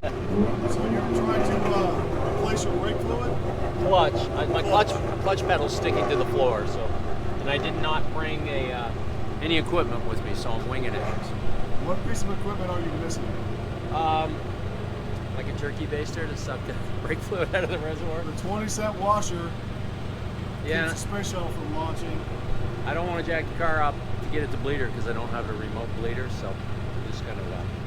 So you're trying to replace your brake fluid? Clutch. My clutch pedal's sticking to the floor, so, and I did not bring any equipment with me, so I'm winging it. What piece of equipment are you missing? Like a turkey baster to suck the brake fluid out of the reservoir. The 20-cent washer Yeah. keeps the space shuttle from launching. I don't want to jack the car up to get it to bleeder because I don't have a remote bleeder, so I'm just gonna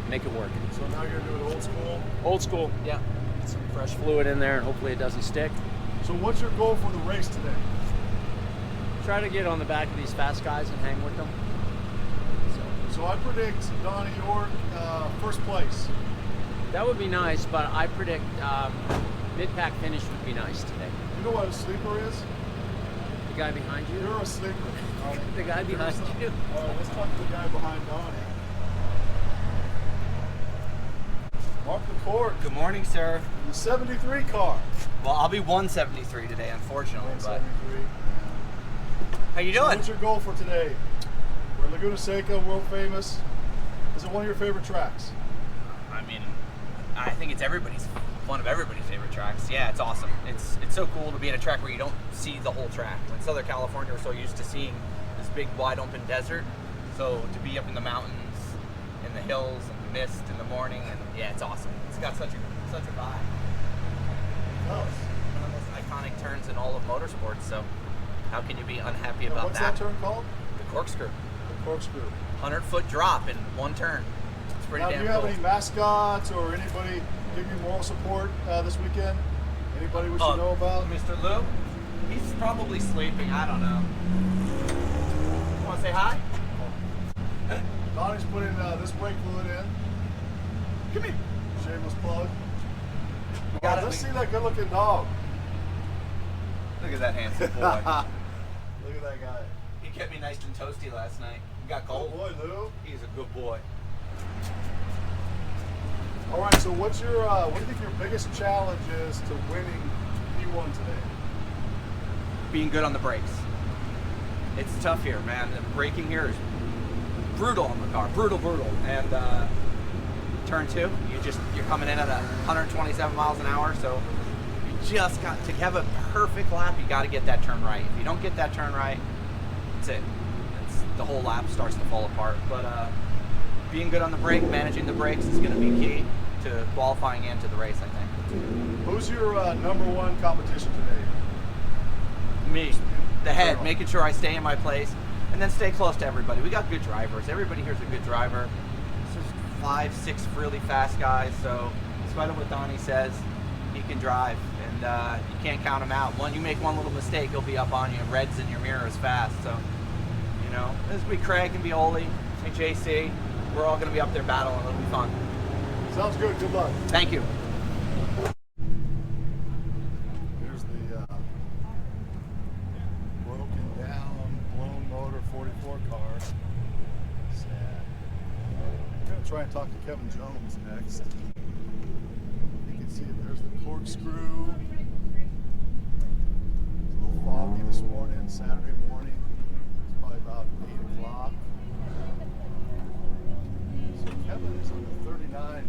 make it work. So now you're gonna do it old school. Old school, yeah. Get some fresh fluid in there, and hopefully it doesn't stick. So what's your goal for the race today? Try to get on the back of these fast guys and hang with them. So I predict, Donnie, your first place. That would be nice, but I predict mid-pack finish would be nice today. You know what a sleeper is? The guy behind you? You're a sleeper. The guy behind you? All right, let's talk to the guy behind Donnie. Mark the court. Good morning, sir. The 73 car. Well, I'll be 173 today, unfortunately. But 173. how you So doing? what's your goal for today? We're Laguna Seca, world famous. Is it one of your favorite tracks? I mean, I think it's one of everybody's favorite tracks. Yeah, it's awesome. It's so cool to be at a track where you don't see the whole track. In Southern California, we're so used to seeing this big, wide open desert. So to be up in the mountains, in the hills, and the mist in the morning, and yeah, it's awesome. It's got such a vibe. No. One of the most iconic turns in all of motorsports. So how can you be unhappy about What's that turn called? The corkscrew. The corkscrew. 100-foot drop in one turn. It's pretty Now, damn do you have cool. any mascots or anybody give you moral support this weekend? Anybody we should know about? Mr. Lou? He's probably sleeping. I don't know. You want to say hi? Donnie's putting this brake fluid in. Come here. Shameless plug. got it. Let's see that good-looking dog. Look at that handsome boy. Look at that guy. He kept me nice and toasty last night. He got Good cold. boy, Lou. He's a good boy. All right, so what do you think your biggest challenge is to winning P1 today? Being good on the brakes. It's tough here, man. The braking here is brutal on the car. Brutal. And turn 2, you're coming in at 127 miles an hour, so you just got to have a perfect lap. You got to get that turn right. If you don't get that turn right, that's it. The whole lap starts to fall apart. But being good on the brake, managing the brakes is going to be key to qualifying into the race, I think. Who's your number one competition today? Me, the head, making sure I stay in my place, and then stay close to everybody. We got good drivers. Everybody here's a good driver. This is 5, 6 really fast guys, so in spite of what Donnie says, he can drive, and you can't count him out. You make one little mistake, he'll be up on you. Red's in your mirror as fast, so, you know. This will be Craig and be Oli and JC. We're all going to be up there battling. It'll be fun. Sounds good. Good luck. Thank you. Here's the broken down, blown motor 44 car. Sad. I'm going to try and talk to Kevin Jones next. You can see it. There's the corkscrew. It's a little foggy this morning, Saturday morning. It's probably about 8 o'clock. So Kevin is on the 39.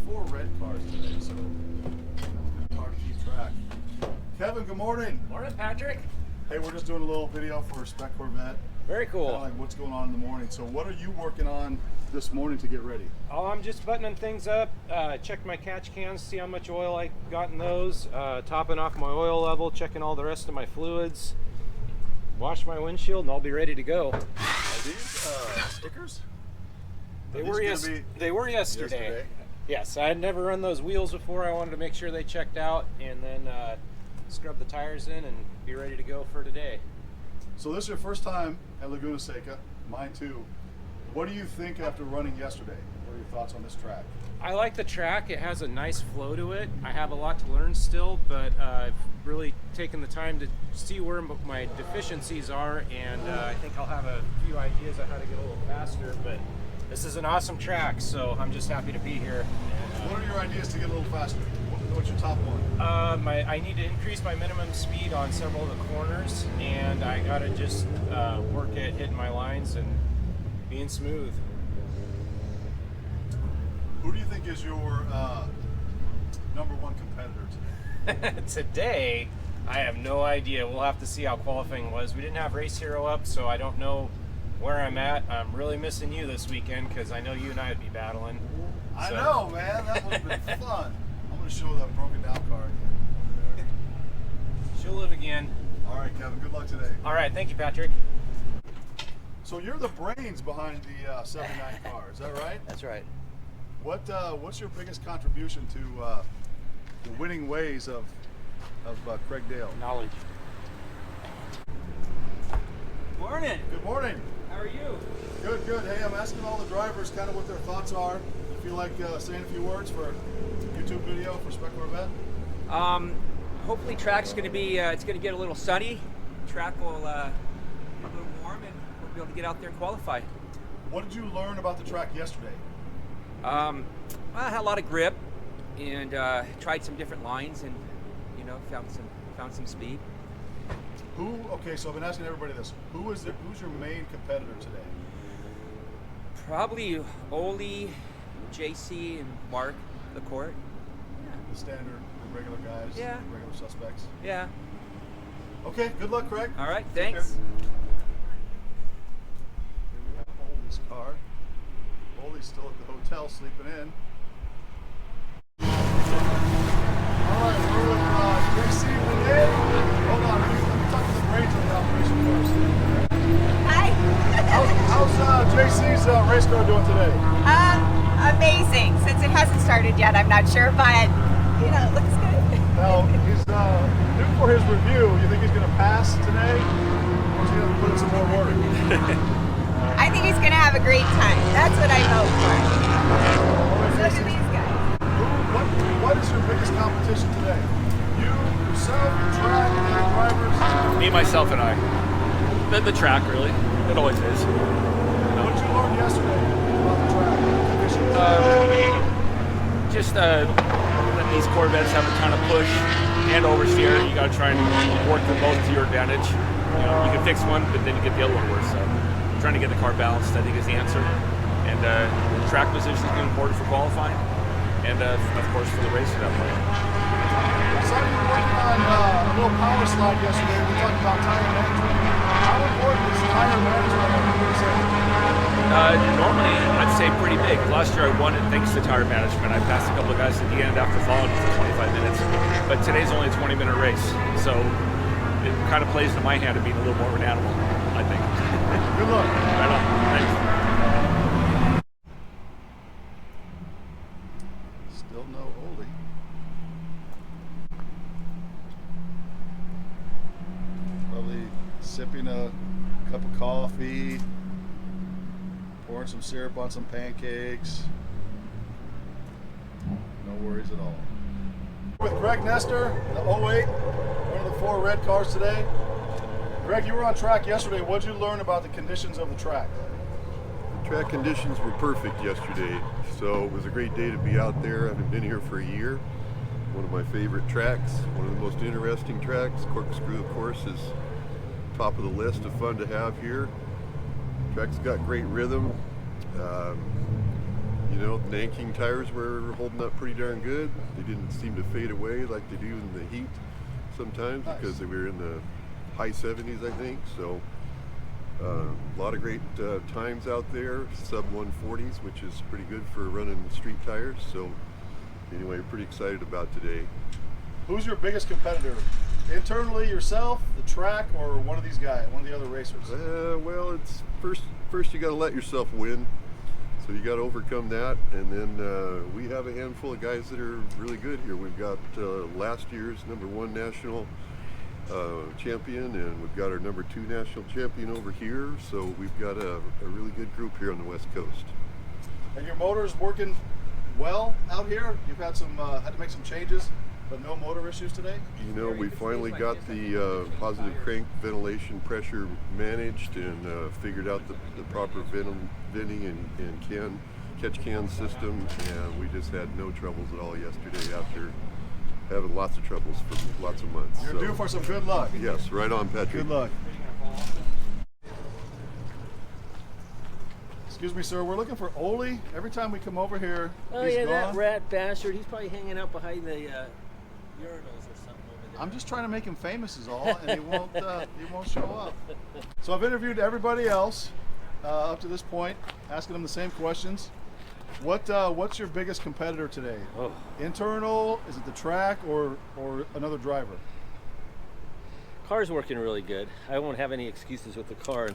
4 red cars today, so that's a good car to keep track. Kevin, good morning. Morning, Patrick. Hey, we're just doing a little video for Spec Corvette. Very cool. Kinda like what's going on in the morning. So what are you working on this morning to get ready? Oh, I'm just buttoning things up, checked my catch cans, see how much oil I got in those, topping off my oil level, checking all the rest of my fluids, wash my windshield, and I'll be ready to go. Are these stickers? They were yesterday. Yes, I had never run those wheels before. I wanted to make sure they checked out, and then scrub the tires in and be ready to go for today. So this is your first time at Laguna Seca, mine too. What do you think after running yesterday? What are your thoughts on this track? I like the track. It has a nice flow to it. I have a lot to learn still, but I've really taken the time to see where my deficiencies are, and I think I'll have a few ideas on how to get a little faster, but this is an awesome track, so I'm just happy to be here. What are your ideas to get a little faster? What's your top one? I need to increase my minimum speed on several of the corners, and I gotta just work at hitting my lines and being smooth. Who do you think is your number one competitor today? Today, I have no idea. We'll have to see how qualifying was. We didn't have Race Hero up, so I don't know where I'm at. I'm really missing you this weekend because I know you and I would be battling. I So- know, man. That would have been fun. I'm going to show that broken down car again. She'll live again. All right, Kevin. Good luck today. All right, thank you, Patrick. So you're the brains behind the 79 car, is that right? That's right. What's your biggest contribution to the winning ways of Craig Dale? Knowledge. Morning. Good morning. How are you? Good, good. Hey, I'm asking all the drivers kind of what their thoughts are. You feel like saying a few words for a YouTube video for Spec Corvette? Hopefully track's going to be, it's going to get a little sunny. Track will be a little warm and we'll be able to get out there and qualify. What did you learn about the track yesterday? Well, I had a lot of grip and tried some different lines and, you know, found some speed. Okay, so I've been asking everybody this. Who's your main competitor today? Probably Oli, JC, and Mark, the court. The standard, the regular guys, Yeah. the regular suspects. Yeah. Okay, good luck, Craig. All right, Take thanks. care. Here we have Ollie's car. Ollie's still at the hotel sleeping in. Alright, we're with JC Renee. Hold on, let me talk to the brains of the operation first. Hi. How's JC's race car doing today? Amazing. Since it hasn't started yet, I'm not sure, but you know, it looks good. Now, he's new for his review. You think he's going to pass today? Or is he going to put in some more work? I think he's going to have a great time. That's what I hope for. Alright, Look at JC, these guys. what is your biggest competition today? You, yourself, the track, the other drivers? Me, myself, and I. The track, really. It always is. What did you learn yesterday about the track? Conditions? Just when these Corvettes have a ton of push and oversteer, you got to try and work them both to your advantage. You know, you can fix one, but then you get the other one worse. So trying to get the car balanced, I think, is the answer. And track position is important for qualifying, and of course for the race at that point. I saw you working on a little power slide yesterday. We talked about tire management. How important is tire management on the race? Normally, I'd say pretty big. Last year I won it thanks to tire management. I passed a couple of guys at the end after following for 25 minutes. But today's only a 20-minute race, so it kind of plays into my hand of being a little more of an animal, I think. Good luck. Right on. Thanks. Still no Oldie. Probably sipping a cup of coffee, pouring some syrup on some pancakes. No worries at all. With Greg Nestor, the 08, one of the 4 red cars today. Greg, you were on track yesterday. What did you learn about the conditions of the track? The track conditions were perfect yesterday, so it was a great day to be out there. I've been here for a year. One of my favorite tracks, one of the most interesting tracks. Corkscrew, of course, is top of the list of fun to have here. Track's got great rhythm. You know, the Nanking tires were holding up pretty darn good. They didn't seem to fade away like they do in the heat sometimes. Nice. Because they were in the high 70s, I think. So a lot of great times out there, sub 140s, which is pretty good for running street tires. So anyway, pretty excited about today. Who's your biggest competitor? Internally, yourself, the track, or one of these guys, one of the other racers? Well, it's first you got to let yourself win. So you got to overcome that, and then we have a handful of guys that are really good here. We've got last year's #1 national champion, and we've got our #2 national champion over here. So we've got a really good group here on the West Coast. And your motor's working well out here? You've had had to make some changes, but no motor issues today? You know, we finally got the positive crank ventilation pressure managed and figured out the proper venting and catch can system, and we just had no troubles at all yesterday after having lots of troubles for lots of months. You're due for some good luck. Yes, right on, Patrick. Good luck. Let's Excuse me, sir. We're looking for Ole. Every time we come over here, Oh he's yeah, that gone. rat bastard. He's probably hanging out behind the urinals or something over there. I'm just trying to make him famous is all, and he won't show up. So I've interviewed everybody else up to this point, asking them the same questions. What's your biggest competitor today? Oh. Internal? Is it the track or another driver? Car's working really good. I won't have any excuses with the car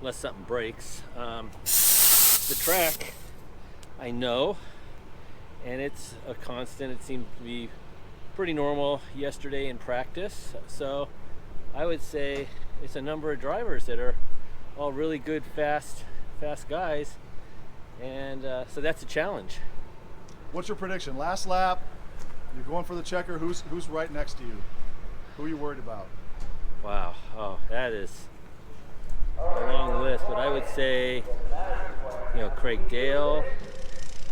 unless something breaks. The track, I know, and it's a constant. It seemed to be pretty normal yesterday in practice. So I would say it's a number of drivers that are all really good, fast guys. And so that's a challenge. What's your prediction? Last lap, you're going for the checker. Who's right next to you? Who are you worried about? Wow. Oh, that is a long list, but I would say, Craig Dale,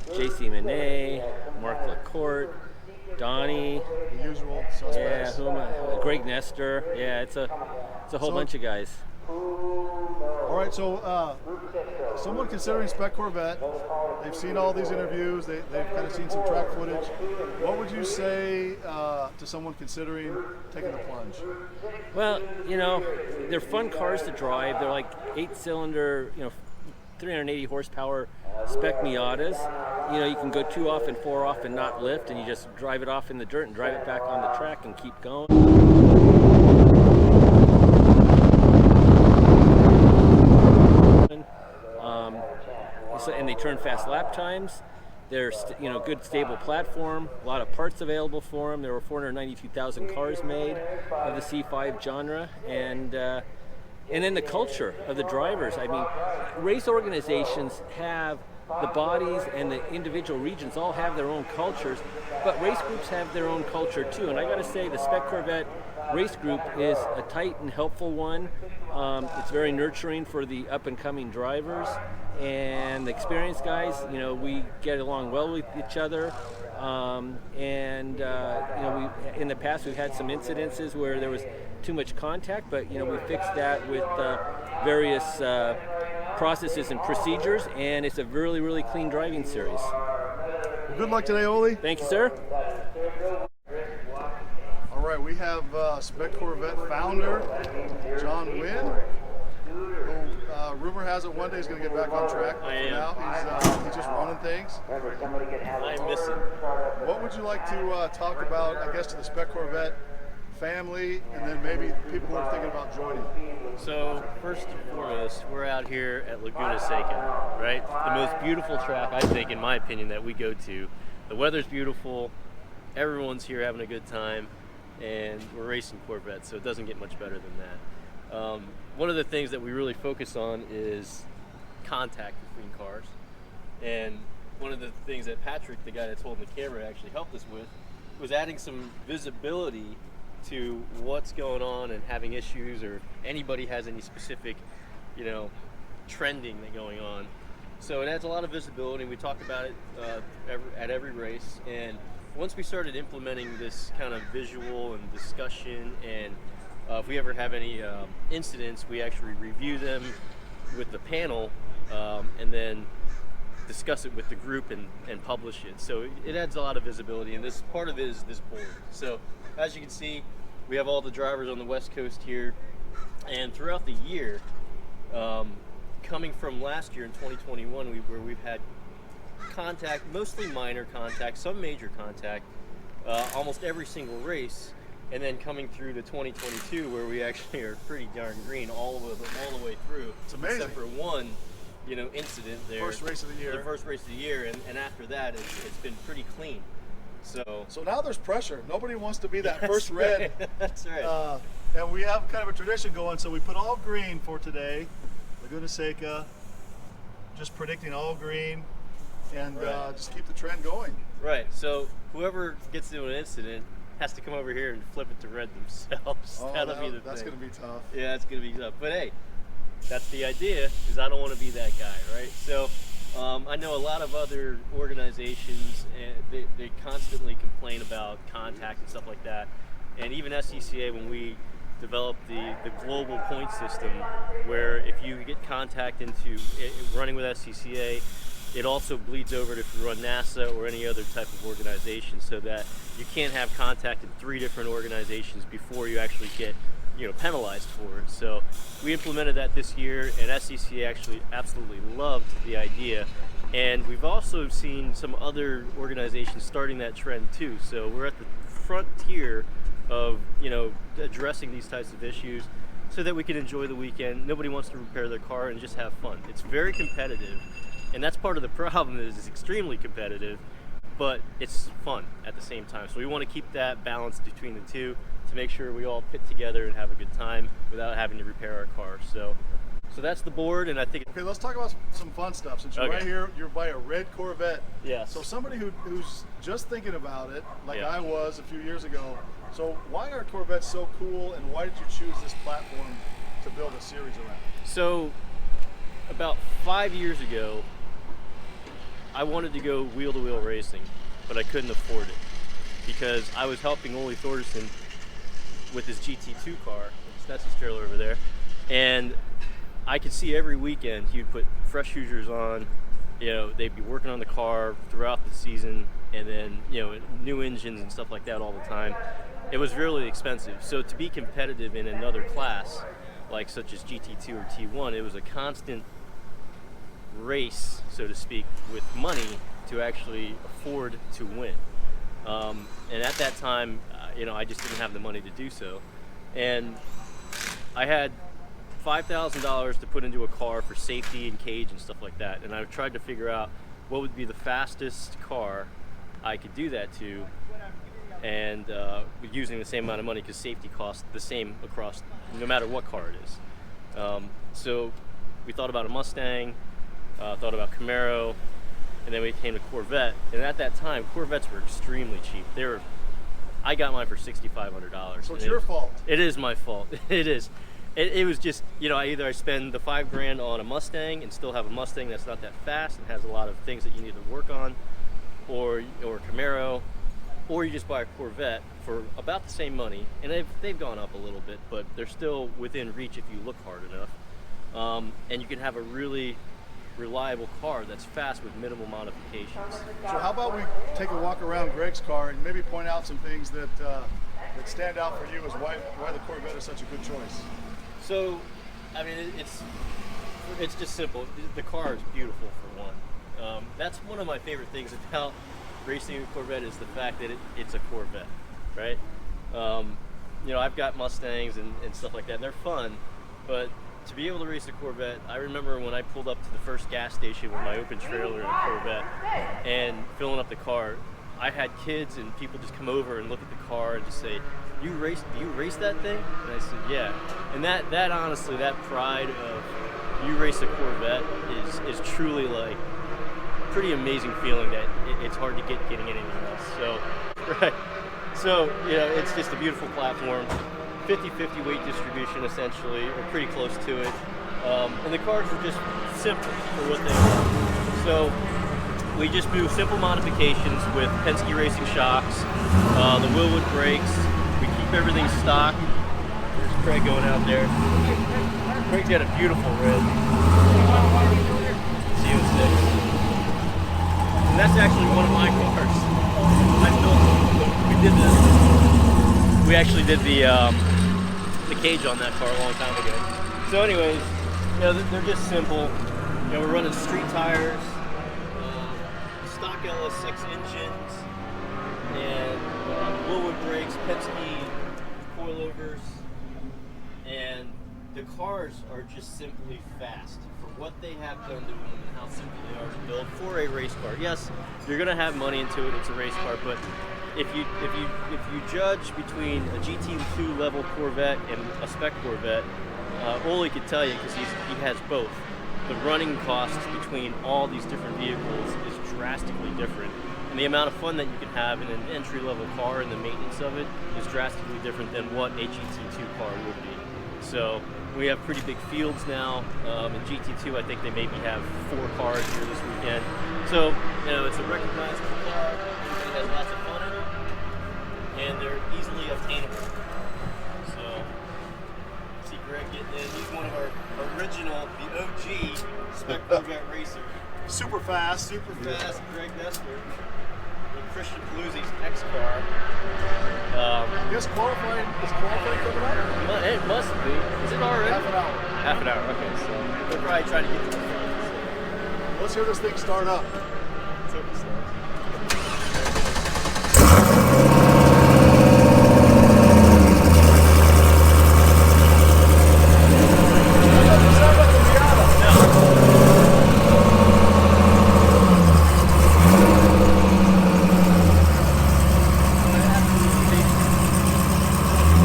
JC Manet, Mark LaCourte, Donnie. The usual Yeah, suspects. Greg Nestor. Yeah, it's a whole bunch of guys. All right, so someone considering Spec Corvette, they've seen all these interviews, they've kind of seen some track footage. What would you say to someone considering taking the plunge? Well, they're fun cars to drive. They're like 8-cylinder, 380 horsepower Spec Miatas. You can go 2 off and 4 off and not lift, and you just drive it off in the dirt and drive it back on the track and keep going. And they turn fast lap times. They're good stable platform. A lot of parts available for them. There were 492,000 cars made of the C5 genre, and then the culture of the drivers. I mean, race organizations have the bodies, and the individual regions all have their own cultures, but race groups have their own culture too. And I got to say, the Spec Corvette race group is a tight and helpful one. It's very nurturing for the up-and-coming drivers, and the experienced guys. We get along well with each other. We in the past we've had some incidences where there was too much contact, but we fixed that with various processes and procedures, and it's a really, really clean driving series. Good luck today, Ole. Thank you, sir. All right, we have Spec Corvette founder John Wynn, who rumor has it one day he's going to get back on track. But I am. Now he's just running things. I'm missing. What would you like to talk about, I guess, to the Spec Corvette family, and then maybe people who are thinking about joining? So first and foremost, we're out here at Laguna Seca, right? The most beautiful track, I think, in my opinion, that we go to. The weather's beautiful, everyone's here having a good time, and we're racing Corvettes, so it doesn't get much better than that. One of the things that we really focus on is contact between cars, and one of the things that Patrick, the guy that's holding the camera, actually helped us with was adding some visibility to what's going on and having issues, or anybody has any specific, trending that going on. So it adds a lot of visibility. We talk about it at every race, and once we started implementing this kind of visual and discussion, and if we ever have any incidents, we actually review them with the panel, and then discuss it with the group and publish it. So it adds a lot of visibility, and this part of it is this board. So as you can see, we have all the drivers on the West Coast here, and throughout the year, coming from last year in 2021, where we've had contact, mostly minor contact, some major contact, almost every single race, and then coming through to 2022, where we actually are pretty darn green all the way through. It's amazing. Except for one, incident there. First race of the year. The first race of the year, and after that, it's been pretty clean. So now there's pressure. Nobody wants to be that That's first red. right. That's right. And we have kind of a tradition going, so we put all green for today. Laguna Seca, just predicting all green, and Right. just keep the trend going. Right. So whoever gets into an incident has to come over here and flip it to red themselves. Oh, That'll be the that's thing. going to be tough. Yeah, it's gonna be tough. But hey, that's the idea. Is I don't want to be that guy, right? So I know a lot of other organizations, and they constantly complain about contact and stuff like that. And even SCCA, when we developed the global point system, where if you get contact into running with SCCA, it also bleeds over to if you run NASA or any other type of organization, so that you can't have contact in 3 different organizations before you actually get penalized for it. So we implemented that this year, and SCCA actually absolutely loved the idea. And we've also seen some other organizations starting that trend too. So we're at the frontier of addressing these types of issues so that we can enjoy the weekend. Nobody wants to repair their car and just have fun. It's very competitive, and that's part of the problem. Is it's extremely competitive, but it's fun at the same time. So we want to keep that balance between the two to make sure we all pit together and have a good time without having to repair our car. So that's the board, and I think. Okay, let's talk about some fun stuff. Since you're right here, you're by a red Corvette. Yes. So somebody who's just thinking about it, like Yeah. I was a few years ago. So why are Corvettes so cool, and why did you choose this platform to build a series around? So about 5 years ago, I wanted to go wheel-to-wheel racing, but I couldn't afford it because I was helping Ole Thordarson with his GT2 car. That's his trailer over there, and I could see every weekend he would put fresh Hoosiers on. They'd be working on the car throughout the season, and then new engines and stuff like that all the time. It was really expensive. So to be competitive in another class, like such as GT2 or T1, it was a constant race, so to speak, with money to actually afford to win. And at that time, I just didn't have the money to do so. And I had $5,000 to put into a car for safety and cage and stuff like that. And I tried to figure out what would be the fastest car I could do that to, and using the same amount of money, because safety costs the same across no matter what car it is. So we thought about a Mustang, thought about Camaro, and then we came to Corvette. And at that time, Corvettes were extremely cheap. I got mine for $6,500. So it's your fault. It is my fault. It is. It was just, either I spend the $5,000 on a Mustang and still have a Mustang that's not that fast and has a lot of things that you need to work on, or Camaro, or you just buy a Corvette for about the same money, and they've gone up a little bit, but they're still within reach if you look hard enough. And you can have a really reliable car that's fast with minimal modifications. So how about we take a walk around Greg's car and maybe point out some things that stand out for you as why the Corvette is such a good choice? So, I mean, it's just simple. The car is beautiful, for one. That's one of my favorite things about racing a Corvette, is the fact that it's a Corvette, right? I've got Mustangs and stuff like that, and they're fun, but to be able to race a Corvette, I remember when I pulled up to the first gas station with my open trailer in a Corvette and filling up the car, I had kids and people just come over and look at the car and just say, do you race that thing? And I said, yeah. And that honestly, that pride of you race a Corvette is truly like pretty amazing feeling that it's hard to getting anything else. So, right. So, it's just a beautiful platform. 50-50 weight distribution, essentially, or pretty close to it. And the cars are just simple for what they are. So we just do simple modifications with Penske Racing shocks, the Willwood brakes. We keep everything stock. There's Craig going out there. Craig's got a beautiful red CO6. And that's actually one of my cars. We actually did the cage on that car a long time ago. So anyways, they're just simple. We're running street tires, stock LS6 engines, and Willwood brakes, Penske coilovers, and the cars are just simply fast for what they have done to them and how simple they are to build for a race car. Yes, you're gonna have money into it. It's a race car, but if you judge between a GT2 level Corvette and a Spec Corvette, Ole could tell you, because he has both. The running costs between all these different vehicles is drastically different, and the amount of fun that you can have in an entry-level car and the maintenance of it is drastically different than what a GT2 car would be. So we have pretty big fields now. In GT2, I think they maybe have 4 cars here this weekend. So it's a recognizable car. It has lots of fun in it, and they're easily obtainable. So fast. Super fast Greg Nestor. Christian Paluzzi's X car. I guess qualifying coming up? It must be. Is it already? Half an hour. Half an hour, okay, so they're probably trying to get to the front. Let's hear this thing start up. Let's hope it starts.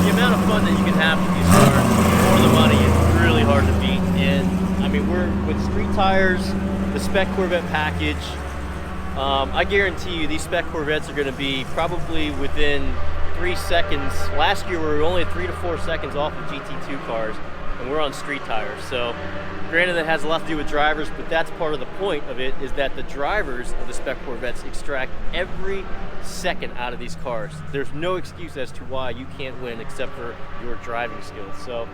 The amount of fun that you can have with these cars for the money is really hard to beat. And I mean, we're with street tires, the Spec Corvette package. I guarantee you these Spec Corvettes are going to be probably within 3 seconds. Last year we were only 3 to 4 seconds off of GT2 cars, and we're on street tires. So granted, that has a lot to do with drivers, but that's part of the point of it, is that the drivers of the Spec Corvettes extract every second out of these cars. There's no excuse as to why you can't win except for your driving skills. So,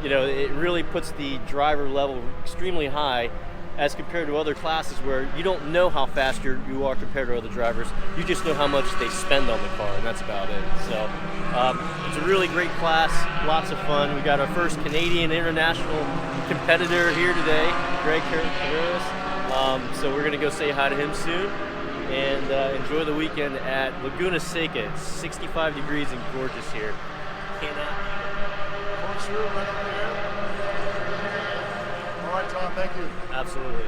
you know, it really puts the driver level extremely high as compared to other classes where you don't know how fast you are compared to other drivers. You just know how much they spend on the car, and that's about it. So it's a really great class, lots of fun. We got our first Canadian international competitor here today, Greg Carreras. So we're gonna go say hi to him soon and enjoy the weekend at Laguna Seca. It's 65 degrees and gorgeous here. Corkscrew right up there. All right, Tom, thank you. Absolutely.